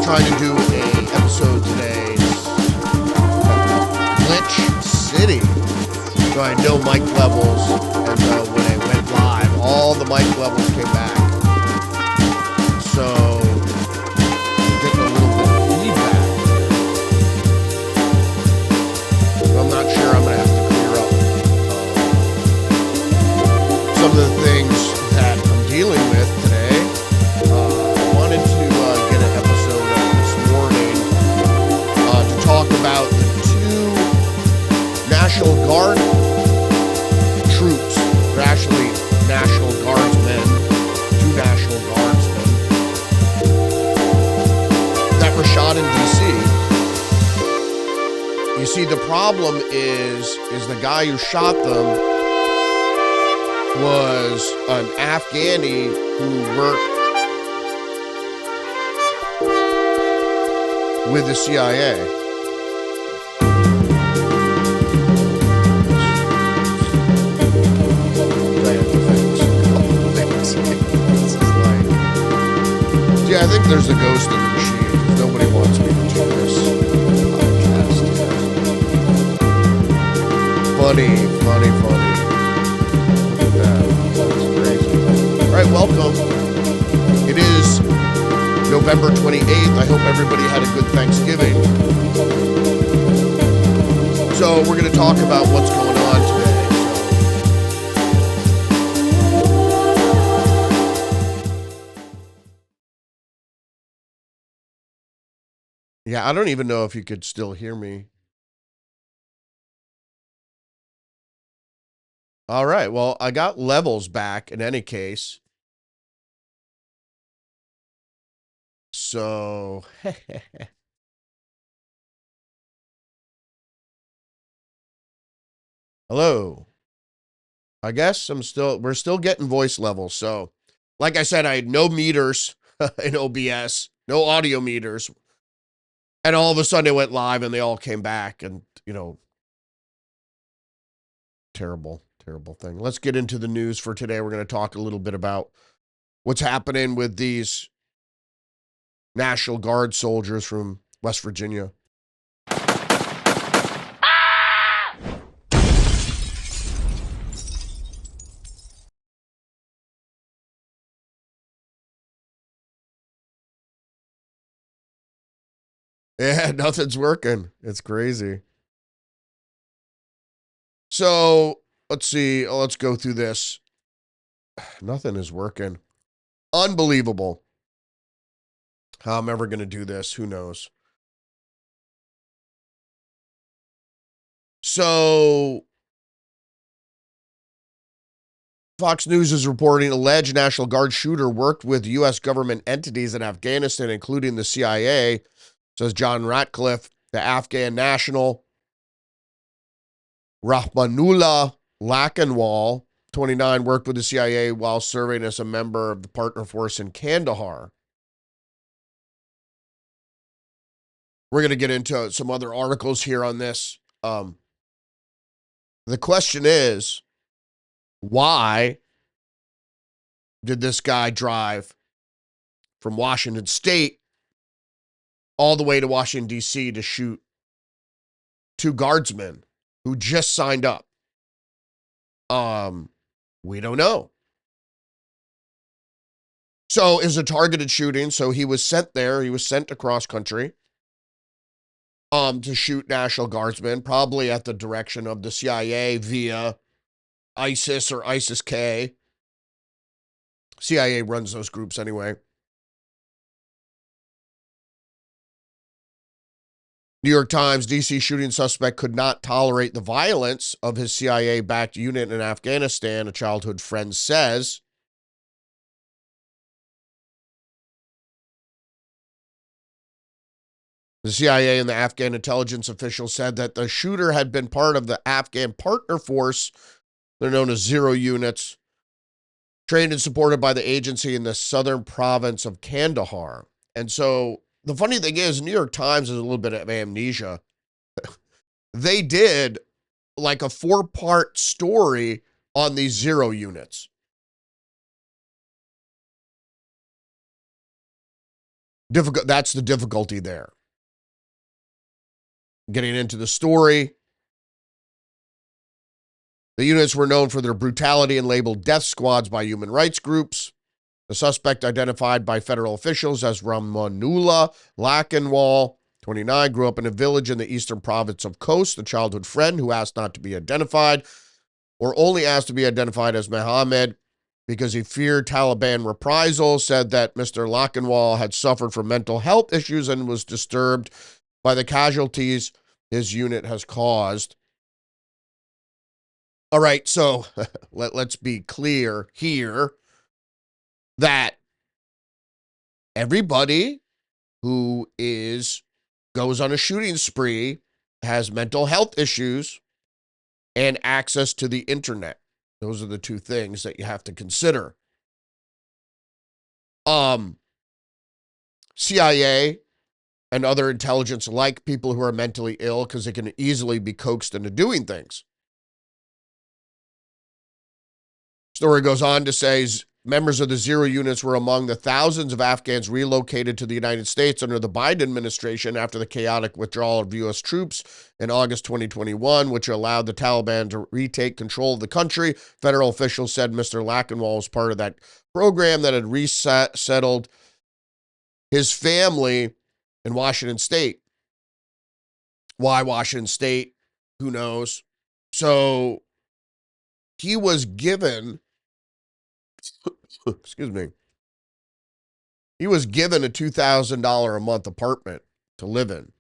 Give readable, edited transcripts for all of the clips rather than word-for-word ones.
Trying to do a episode today. Glitch City. So I know mic levels, and when I went live, all the mic levels came back. So I'm getting a little bit of feedback. So I'm not sure. I'm gonna have to clear up some of the things that I'm dealing with today. I wanted to get an episode out this morning to talk about the two National Guard troops. They're actually National Guardsmen, two National Guardsmen that were shot in D.C. You see, the problem is the guy who shot them was an Afghani who worked with the CIA. Yeah, I think there's a ghost in the machine. Nobody wants me to do this podcast. Funny. That's crazy. All right, welcome. It is November 28th. I hope everybody had a good Thanksgiving. So we're going to talk about what's going on today. Yeah, I don't even know if you could still hear me. All right, well, I got levels back in any case. So, hello. I guess we're still getting voice levels. So, like I said, I had no meters in OBS, no audio meters. And all of a sudden it went live and they all came back and, terrible thing. Let's get into the news for today. We're going to talk a little bit about what's happening with these National Guard soldiers from West Virginia. Yeah, nothing's working. It's crazy. So, let's see. Let's go through this. Nothing is working. Unbelievable. How I'm ever going to do this, who knows? So, Fox News is reporting alleged National Guard shooter worked with U.S. government entities in Afghanistan, including the CIA, says John Ratcliffe, the Afghan national. Rahmanullah Lakanwal, 29, worked with the CIA while serving as a member of the partner force in Kandahar. We're going to get into some other articles here on this. The question is, why did this guy drive from Washington State all the way to Washington, D.C. to shoot two guardsmen who just signed up? We don't know. So it was a targeted shooting. So he was sent there. He was sent across country to shoot National Guardsmen, probably at the direction of the CIA via ISIS or ISIS-K. CIA runs those groups anyway. New York Times, D.C. shooting suspect could not tolerate the violence of his CIA-backed unit in Afghanistan, a childhood friend says. The CIA and the Afghan intelligence official said that the shooter had been part of the Afghan partner force. They're known as Zero Units, trained and supported by the agency in the southern province of Kandahar. And so the funny thing is, New York Times has a little bit of amnesia. They did like a 4-part story on these Zero Units. That's the difficulty there. Getting into the story. The units were known for their brutality and labeled death squads by human rights groups. The suspect, identified by federal officials as Rahmanullah Lakanwal, 29, grew up in a village in the eastern province of Khost. A childhood friend who asked not to be identified, or only asked to be identified as Mohammed because he feared Taliban reprisal, said that Mr. Lakanwal had suffered from mental health issues and was disturbed by the casualties his unit has caused. All right, so let's be clear here that everybody who goes on a shooting spree has mental health issues and access to the internet. Those are the two things that you have to consider. CIA and other intelligence like people who are mentally ill because they can easily be coaxed into doing things. Story goes on to say members of the Zero Units were among the thousands of Afghans relocated to the United States under the Biden administration after the chaotic withdrawal of U.S. troops in August 2021, which allowed the Taliban to retake control of the country. Federal officials said Mr. Lakanwal was part of that program that had resettled his family in Washington State. Why Washington State? Who knows? So he was given, excuse me, he was given a $2,000 a month apartment to live in.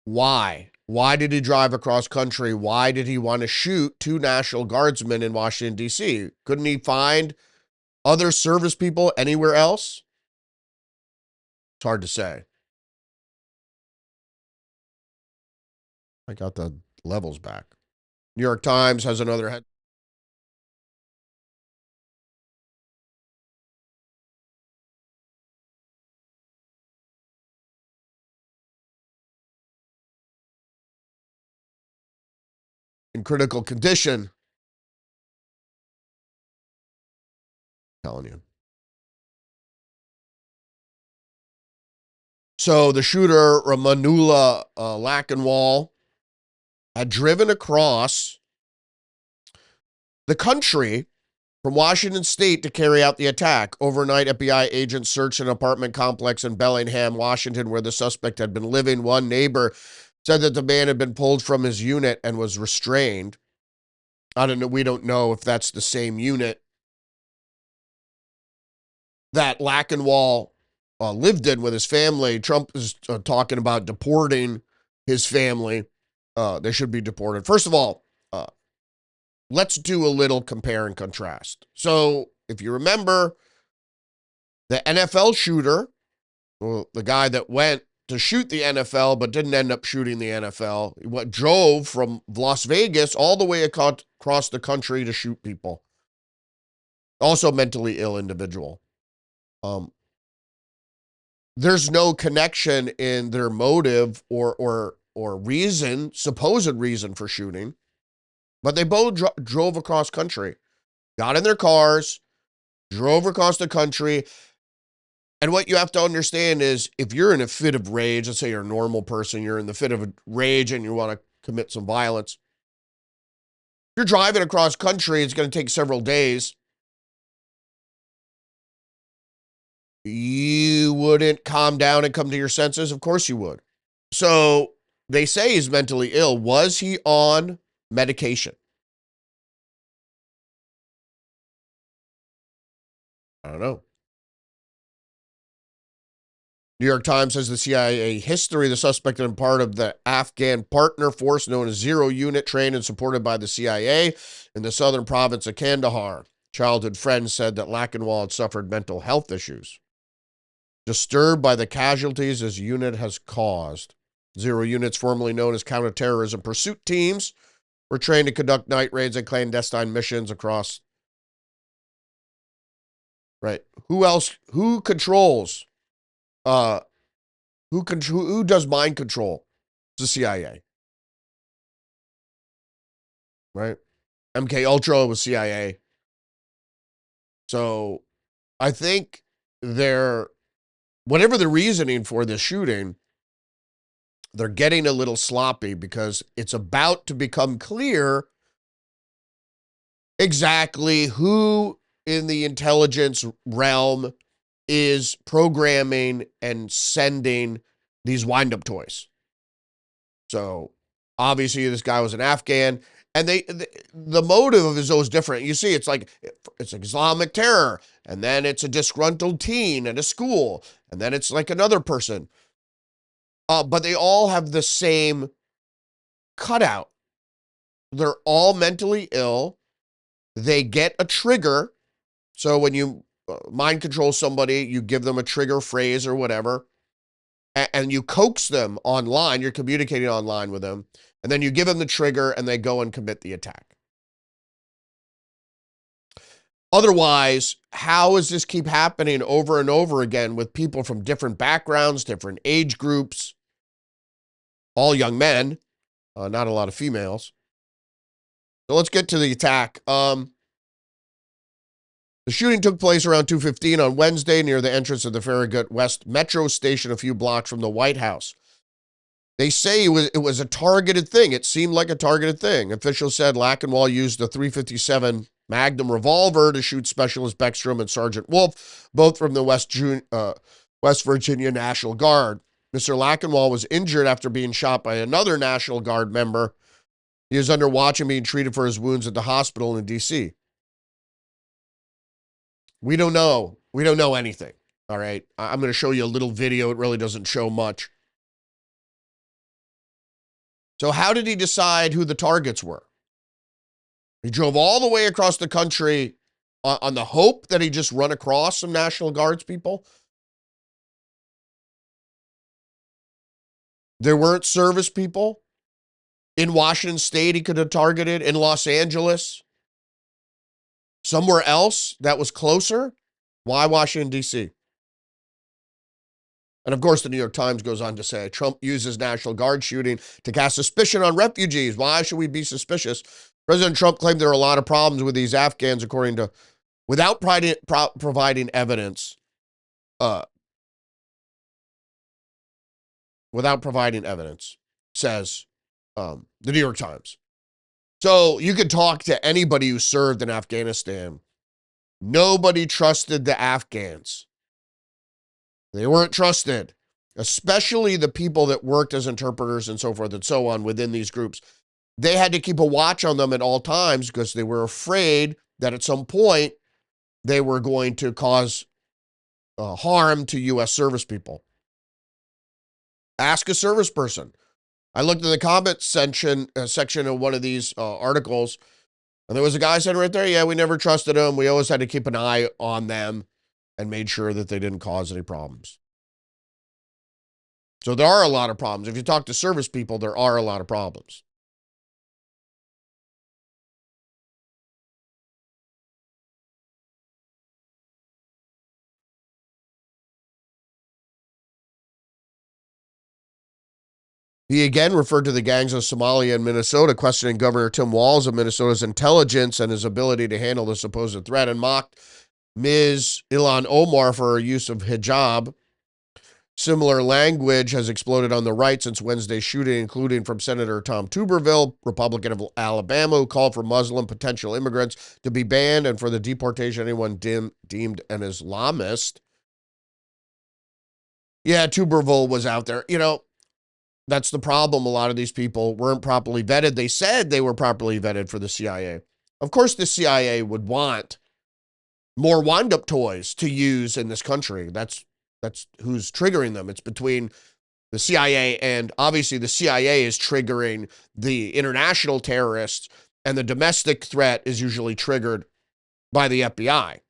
Why? Why did he drive across country? Why did he want to shoot 2 National Guardsmen in Washington, D.C.? Couldn't he find other service people anywhere else? It's hard to say. I got the levels back. New York Times has another head. In critical condition. I'm telling you. So the shooter, Rahmanullah Lakanwal, had driven across the country from Washington State to carry out the attack. Overnight, FBI agents searched an apartment complex in Bellingham, Washington, where the suspect had been living. One neighbor said that the man had been pulled from his unit and was restrained. I don't know. We don't know if that's the same unit that Lakanwal lived in with his family. Trump is talking about deporting his family. They should be deported. First of all, let's do a little compare and contrast. So if you remember, the NFL shooter, well, the guy that went to shoot the NFL but didn't end up shooting the NFL, he drove from Las Vegas all the way across the country to shoot people. Also mentally ill individual. There's no connection in their motive or reason, supposed reason for shooting, but they both drove across country, got in their cars, drove across the country. And what you have to understand is if you're in a fit of rage, let's say you're a normal person, you're in the fit of rage and you want to commit some violence. If you're driving across country, it's going to take several days. You wouldn't calm down and come to your senses? Of course you would. So they say he's mentally ill. Was he on medication? I don't know. New York Times says the CIA history, the suspect had been part of the Afghan partner force known as Zero Unit, trained and supported by the CIA in the southern province of Kandahar. Childhood friends said that Lakanwal had suffered mental health issues. Disturbed by the casualties his unit has caused. Zero Units, formerly known as counterterrorism pursuit teams, were trained to conduct night raids and clandestine missions across. Right. Who else? Who controls? Who does mind control? It's the CIA. Right. MK Ultra was CIA. So I think whatever the reasoning for this shooting, they're getting a little sloppy because it's about to become clear exactly who in the intelligence realm is programming and sending these wind-up toys. So obviously this guy was an Afghan, and the motive is always different. You see, it's like it's Islamic terror, and then it's a disgruntled teen at a school, and then it's like another person. But they all have the same cutout. They're all mentally ill. They get a trigger. So when you mind control somebody, you give them a trigger phrase or whatever, and you coax them online. You're communicating online with them, and then you give them the trigger, and they go and commit the attack. Otherwise, how does this keep happening over and over again with people from different backgrounds, different age groups, all young men, not a lot of females? So let's get to the attack. The shooting took place around 2:15 on Wednesday near the entrance of the Farragut West Metro station a few blocks from the White House. They say it was a targeted thing. It seemed like a targeted thing. Officials said Lakanwal used a .357 Magnum revolver to shoot Specialist Beckstrom and Sergeant Wolf, both from the West Virginia National Guard. Mr. Lakanwal was injured after being shot by another National Guard member. He is under watch and being treated for his wounds at the hospital in D.C. We don't know. We don't know anything. All right. I'm going to show you a little video. It really doesn't show much. So how did he decide who the targets were? He drove all the way across the country on the hope that he just run across some National Guards people. There weren't service people in Washington State he could have targeted, in Los Angeles, somewhere else that was closer. Why Washington, D.C.? And of course, the New York Times goes on to say, Trump uses National Guard shooting to cast suspicion on refugees. Why should we be suspicious? President Trump claimed there are a lot of problems with these Afghans, without providing evidence. Without providing evidence, says the New York Times. So you could talk to anybody who served in Afghanistan. Nobody trusted the Afghans. They weren't trusted, especially the people that worked as interpreters and so forth and so on within these groups. They had to keep a watch on them at all times because they were afraid that at some point they were going to cause harm to U.S. service people. Ask a service person. I looked at the comment section of one of these articles, and there was a guy saying right there, yeah, we never trusted them. We always had to keep an eye on them and made sure that they didn't cause any problems. So there are a lot of problems. If you talk to service people, there are a lot of problems. He again referred to the gangs of Somalia and Minnesota, questioning Governor Tim Walz of Minnesota's intelligence and his ability to handle the supposed threat, and mocked Ms. Ilhan Omar for her use of hijab. Similar language has exploded on the right since Wednesday's shooting, including from Senator Tom Tuberville, Republican of Alabama, who called for Muslim potential immigrants to be banned and for the deportation of anyone deemed an Islamist. Yeah, Tuberville was out there. You know, that's the problem. A lot of these people weren't properly vetted. They said they were properly vetted for the CIA. Of course, the CIA would want more wind-up toys to use in this country. That's That's who's triggering them. It's between the CIA, and obviously the CIA is triggering the international terrorists, and the domestic threat is usually triggered by the FBI.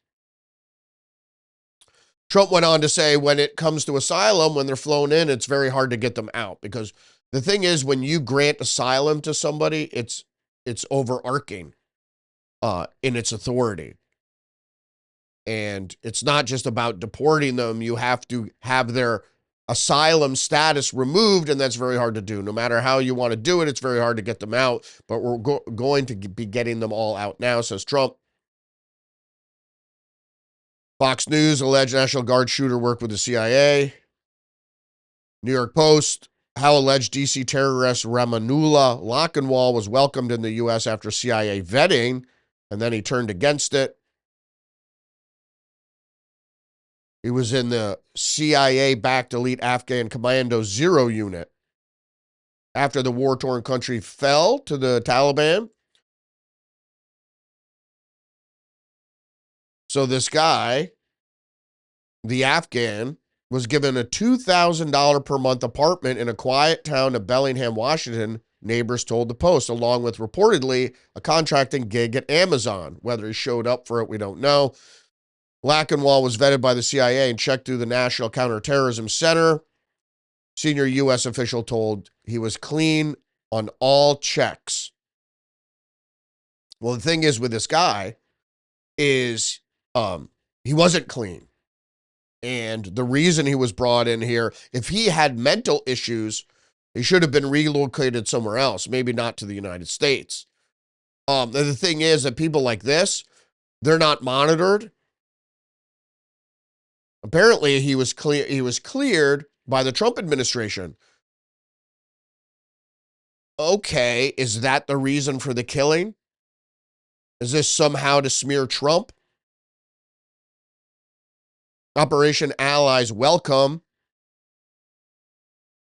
Trump went on to say when it comes to asylum, when they're flown in, it's very hard to get them out, because the thing is, when you grant asylum to somebody, it's overarching in its authority. And it's not just about deporting them. You have to have their asylum status removed, and that's very hard to do. No matter how you want to do it, it's very hard to get them out, but we're going to be getting them all out now, says Trump. Fox News, alleged National Guard shooter worked with the CIA. New York Post, how alleged DC terrorist Rahmanullah Lakanwal was welcomed in the U.S. after CIA vetting, and then he turned against it. He was in the CIA-backed elite Afghan Commando Zero unit. After the war-torn country fell to the Taliban. So this guy, the Afghan, was given a $2,000 per month apartment in a quiet town of Bellingham, Washington, neighbors told the Post, along with reportedly a contracting gig at Amazon. Whether he showed up for it, we don't know. Lakanwal was vetted by the CIA and checked through the National Counterterrorism Center. Senior U.S. official told he was clean on all checks. Well, the thing is with this guy is he wasn't clean. And the reason he was brought in here, if he had mental issues, he should have been relocated somewhere else, maybe not to the United States. The thing is that people like this, they're not monitored. Apparently, he was cleared by the Trump administration. Okay, is that the reason for the killing? Is this somehow to smear Trump? Operation Allies Welcome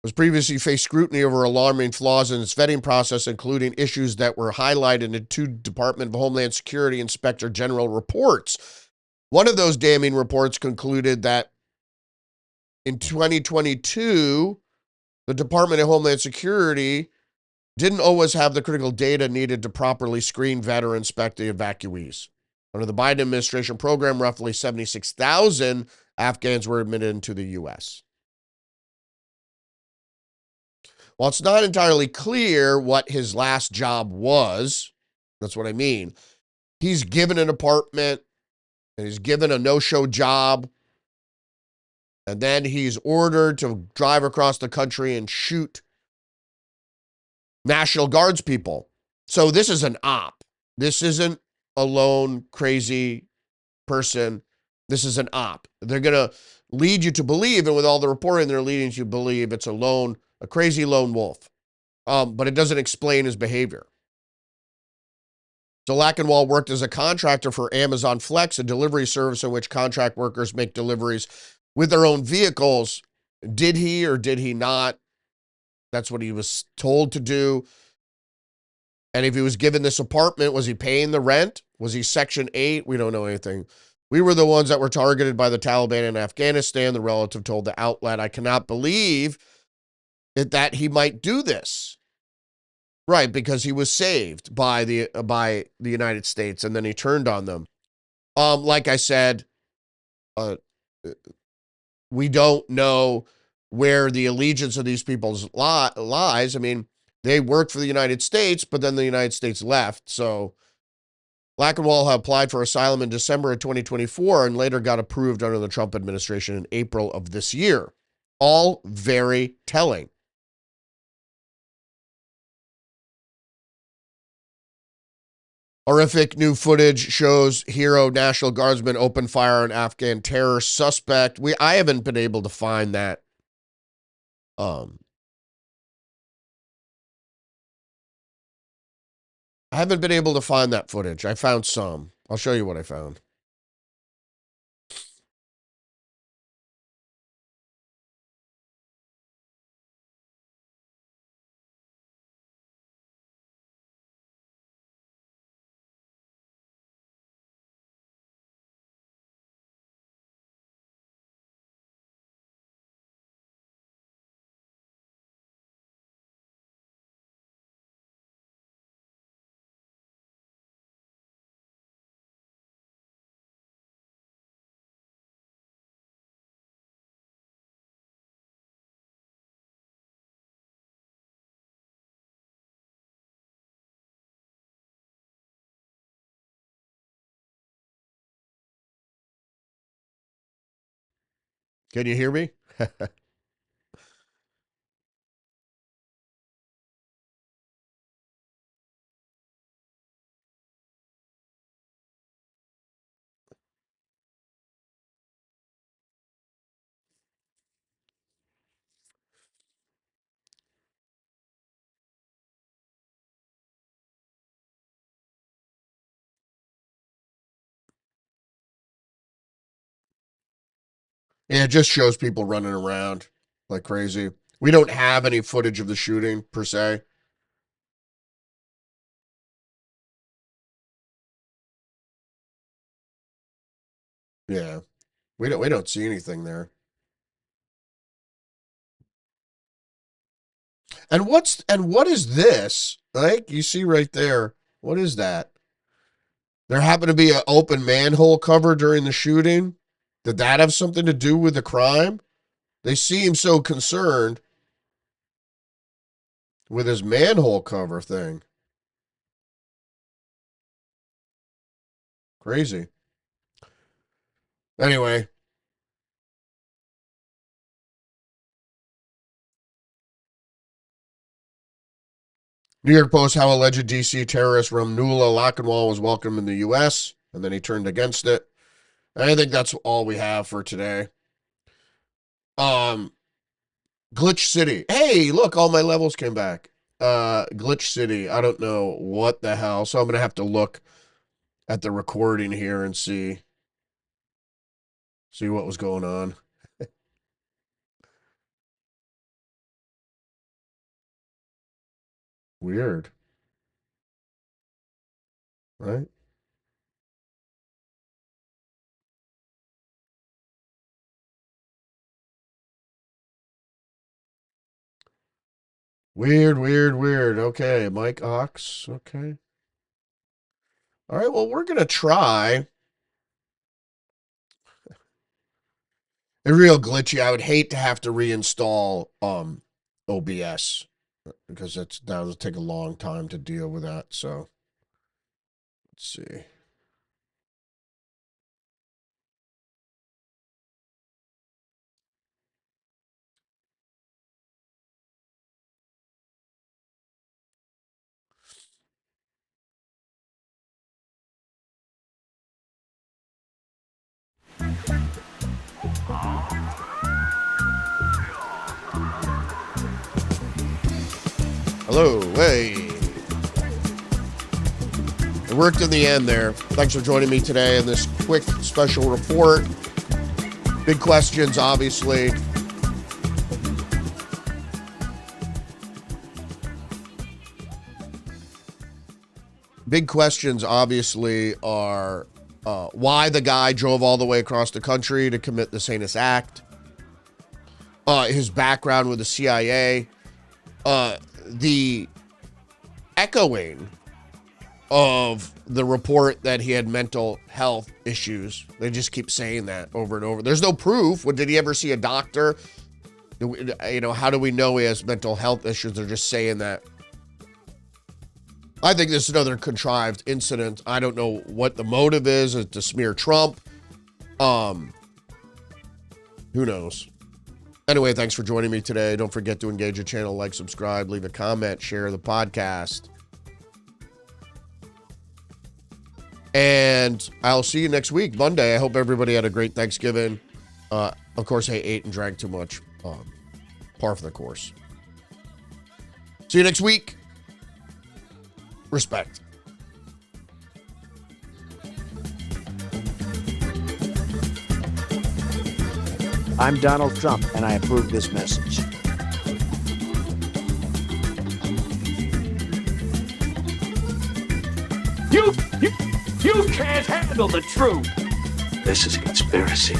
was previously faced scrutiny over alarming flaws in its vetting process, including issues that were highlighted in two Department of Homeland Security Inspector General reports. One of those damning reports concluded that in 2022, the Department of Homeland Security didn't always have the critical data needed to properly screen, vet, or inspect the evacuees. Under the Biden administration program, roughly 76,000 Afghans were admitted into the U.S. While it's not entirely clear what his last job was, that's what I mean, he's given an apartment, and he's given a no-show job, and then he's ordered to drive across the country and shoot National Guards people. So this is an op. This isn't a lone crazy person. This is an op. They're going to lead you to believe, and with all the reporting, they're leading you to believe it's a crazy lone wolf. But it doesn't explain his behavior. So Lakanwal worked as a contractor for Amazon Flex, a delivery service in which contract workers make deliveries with their own vehicles. Did he or did he not? That's what he was told to do. And if he was given this apartment, was he paying the rent? Was he Section 8? We don't know anything. We were the ones that were targeted by the Taliban in Afghanistan, the relative told the outlet. I cannot believe that he might do this. Right, because he was saved by the United States, and then he turned on them. Like I said, we don't know where the allegiance of these people's lies. I mean, they worked for the United States, but then the United States left. So Lakanwal had applied for asylum in December of 2024 and later got approved under the Trump administration in April of this year. All very telling. Horrific new footage shows hero National Guardsman open fire on Afghan terror suspect. I haven't been able to find that. I haven't been able to find that footage. I found some. I'll show you what I found. Can you hear me? Yeah, it just shows people running around like crazy. We don't have any footage of the shooting per se. Yeah. We don't see anything there. And what is this? Like you see right there. What is that? There happened to be an open manhole cover during the shooting. Did that have something to do with the crime? They seem so concerned with his manhole cover thing. Crazy. Anyway, New York Post, how alleged DC terrorist Rahmanullah Lakanwal was welcomed in the U.S., and then he turned against it. I think that's all we have for today. Um, Glitch City. Hey, look, all my levels came back. Glitch City. I don't know what the hell, so I'm gonna have to look at the recording here and see what was going on. Weird, right? Weird, weird, weird. Okay, Mike Ox. Okay. All right, well, we're gonna try. A real glitchy. I would hate to have to reinstall OBS because that'll take a long time to deal with that. So let's see. Hello, hey. It worked in the end there. Thanks for joining me today in this quick special report. Big questions, obviously. Big questions, obviously, are why the guy drove all the way across the country to commit this heinous act, his background with the CIA, the echoing of the report that he had mental health issues. They just keep saying that over and over. There's no proof. Did he ever see a doctor? How do we know he has mental health issues? They're just saying that. I think this is another contrived incident. I don't know what the motive is to smear Trump. Who knows? Anyway, thanks for joining me today. Don't forget to engage the channel, like, subscribe, leave a comment, share the podcast. And I'll see you next week, Monday. I hope everybody had a great Thanksgiving. Of course, I ate and drank too much. Par for the course. See you next week. Respect. I'm Donald Trump, and I approve this message. You can't handle the truth. This is a conspiracy.